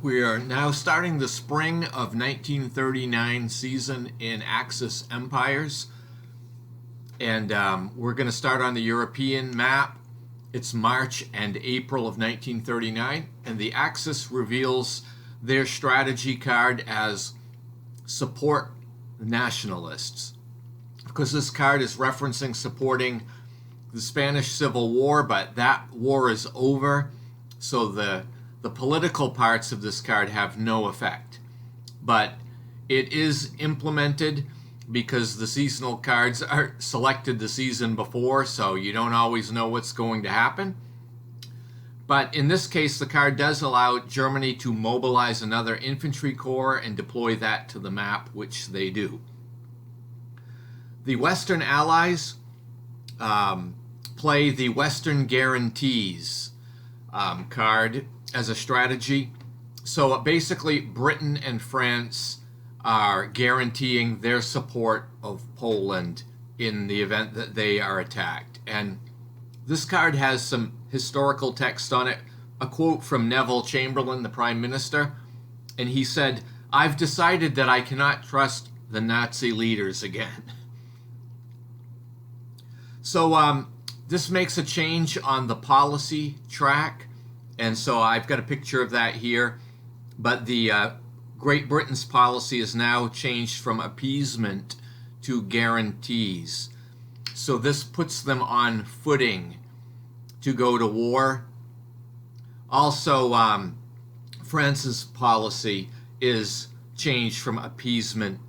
We are now starting the spring of 1939 season in Axis Empires. And we're going to start on the European map. It's March and April of 1939. And the Axis reveals their strategy card as Support Nationalists. Because this card is referencing supporting the Spanish Civil War, but that war is over. So the political parts of this card have no effect. But it is implemented because the seasonal cards are selected the season before, so you don't always know what's going to happen. But in this case, the card does allow Germany to mobilize another infantry corps and deploy that to the map, which they do. The Western Allies play the Western Guarantees card as a strategy. So basically, Britain and France are guaranteeing their support of Poland in the event that they are attacked. And this card has some historical text on it, a quote from Neville Chamberlain, the Prime Minister, and he said, "I've decided that I cannot trust the Nazi leaders again." So this makes a change on the policy track, and so I've got a picture of that here. But the Great Britain's policy is now changed from appeasement to guarantees. So this puts them on footing to go to war. Also, France's policy is changed from appeasement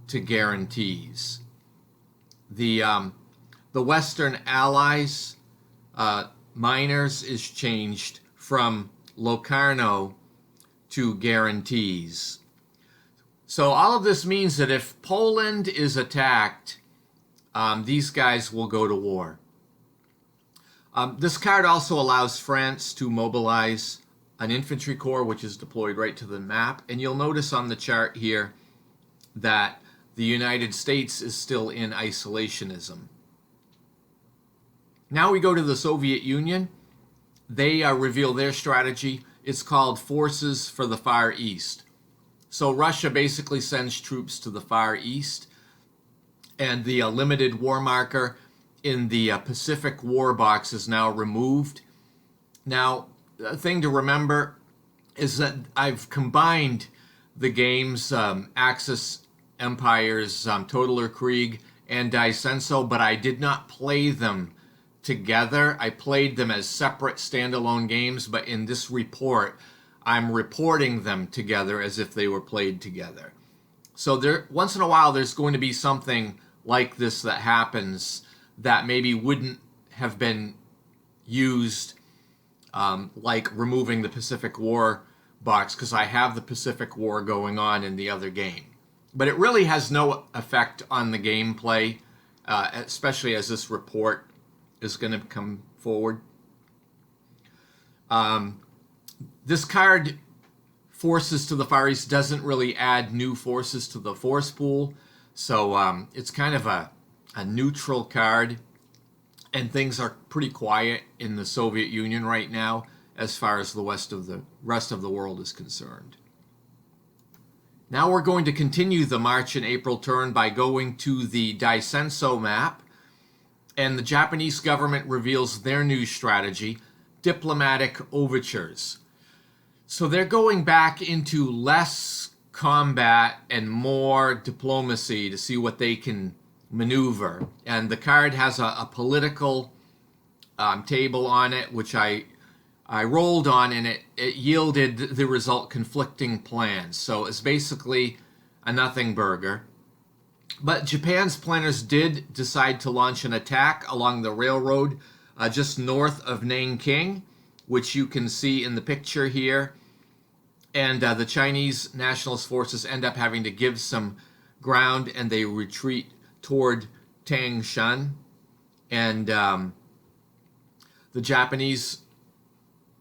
to guarantees. The Western Allies, minors, is changed from Locarno to guarantees. So all of this means that if Poland is attacked, these guys will go to war. This card also allows France to mobilize an infantry corps, which is deployed right to the map. And you'll notice on the chart here that the United States is still in isolationism. Now we go to the Soviet Union. They reveal their strategy. It's called Forces for the Far East. So Russia basically sends troops to the Far East, and the limited war marker in the Pacific War box is now removed. Now, the thing to remember is that I've combined the games Axis Empires, Totaler Krieg, and Die Senso, but I did not play them together. I played them as separate standalone games, but in this report, I'm reporting them together as if they were played together. So there, once in a while, there's going to be something like this that happens that maybe wouldn't have been used, like removing the Pacific War box, because I have the Pacific War going on in the other game. But it really has no effect on the gameplay, especially as this report is going to come forward. This card, Forces to the Far East, doesn't really add new forces to the force pool, so it's kind of a neutral card, and things are pretty quiet in the Soviet Union right now as far as the rest of the world is concerned. Now we're going to continue the March and April turn by going to the Die Senso map, and the Japanese government reveals their new strategy, Diplomatic Overtures. So they're going back into less combat and more diplomacy to see what they can maneuver. And the card has a political table on it, which I rolled on, and it yielded the result conflicting plans. So it's basically a nothing burger. But Japan's planners did decide to launch an attack along the railroad just north of Nanking, which you can see in the picture here. And the Chinese nationalist forces end up having to give some ground, and they retreat toward Tangshan. And the Japanese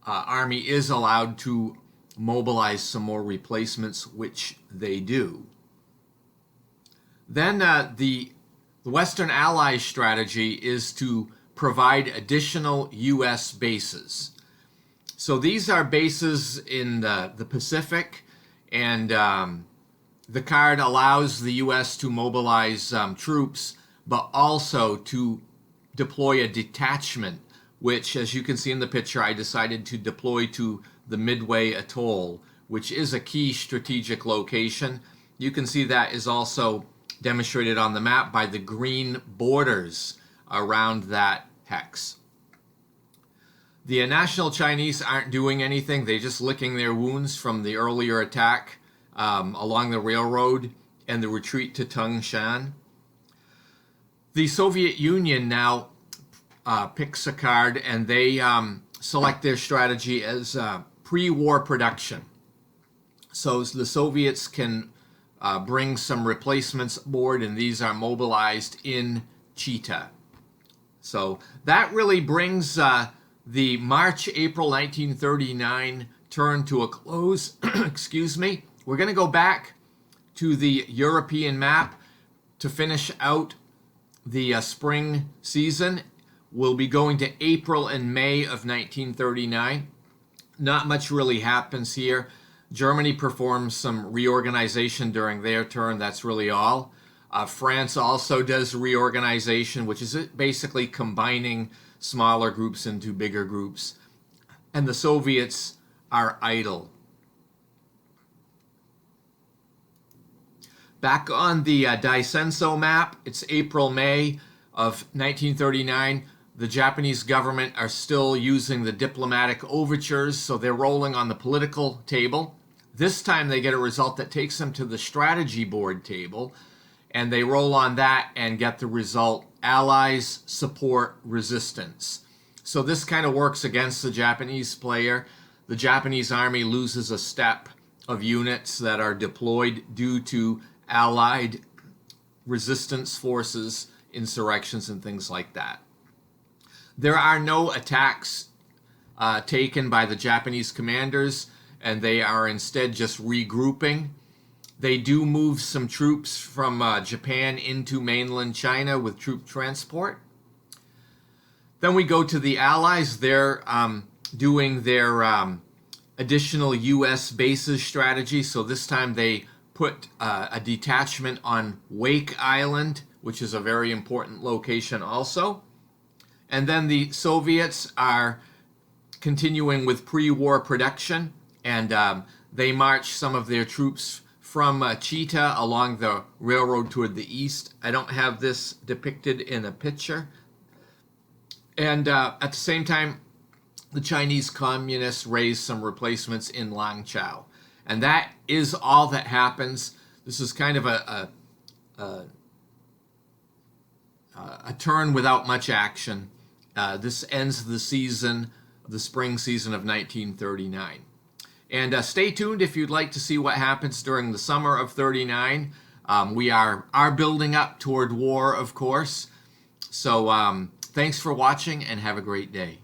army is allowed to mobilize some more replacements, which they do. Then the Western Allies strategy is to provide additional U.S. bases. So these are bases in the Pacific, and the card allows the U.S. to mobilize troops, but also to deploy a detachment, which, as you can see in the picture, I decided to deploy to the Midway Atoll, which is a key strategic location. You can see that is also demonstrated on the map by the green borders around that hex. The National Chinese aren't doing anything. They're just licking their wounds from the earlier attack along the railroad and the retreat to Tangshan. The Soviet Union now picks a card, and they select their strategy as pre-war production. So the Soviets can bring some replacements aboard, and these are mobilized in Chita. So that really brings the March-April 1939 turn to a close. Excuse me. We're going to go back to the European map to finish out the spring season. We'll be going to April and May of 1939. Not much really happens here. Germany performs some reorganization during their turn. That's really all. France also does reorganization, which is basically combining smaller groups into bigger groups. And the Soviets are idle. Back on the Daisenso map, it's April-May of 1939. The Japanese government are still using the diplomatic overtures, so they're rolling on the political table. This time they get a result that takes them to the strategy board table, and they roll on that and get the result: Allies support resistance. So this kind of works against the Japanese player. The Japanese army loses a step of units that are deployed due to Allied resistance forces, insurrections, and things like that. There are no attacks taken by the Japanese commanders, and they are instead just regrouping. They do move some troops from Japan into mainland China with troop transport. Then we go to the Allies. They're doing their additional U.S. bases strategy. So this time they put a detachment on Wake Island, which is a very important location also. And then the Soviets are continuing with pre-war production, and they march some of their troops from Chita along the railroad toward the east. I don't have this depicted in a picture. And at the same time, the Chinese communists raise some replacements in Langchao. And that is all that happens. This is kind of a turn without much action. This ends the season, the spring season of 1939. And stay tuned if you'd like to see what happens during the summer of 39. We are building up toward war, of course. So thanks for watching, and have a great day.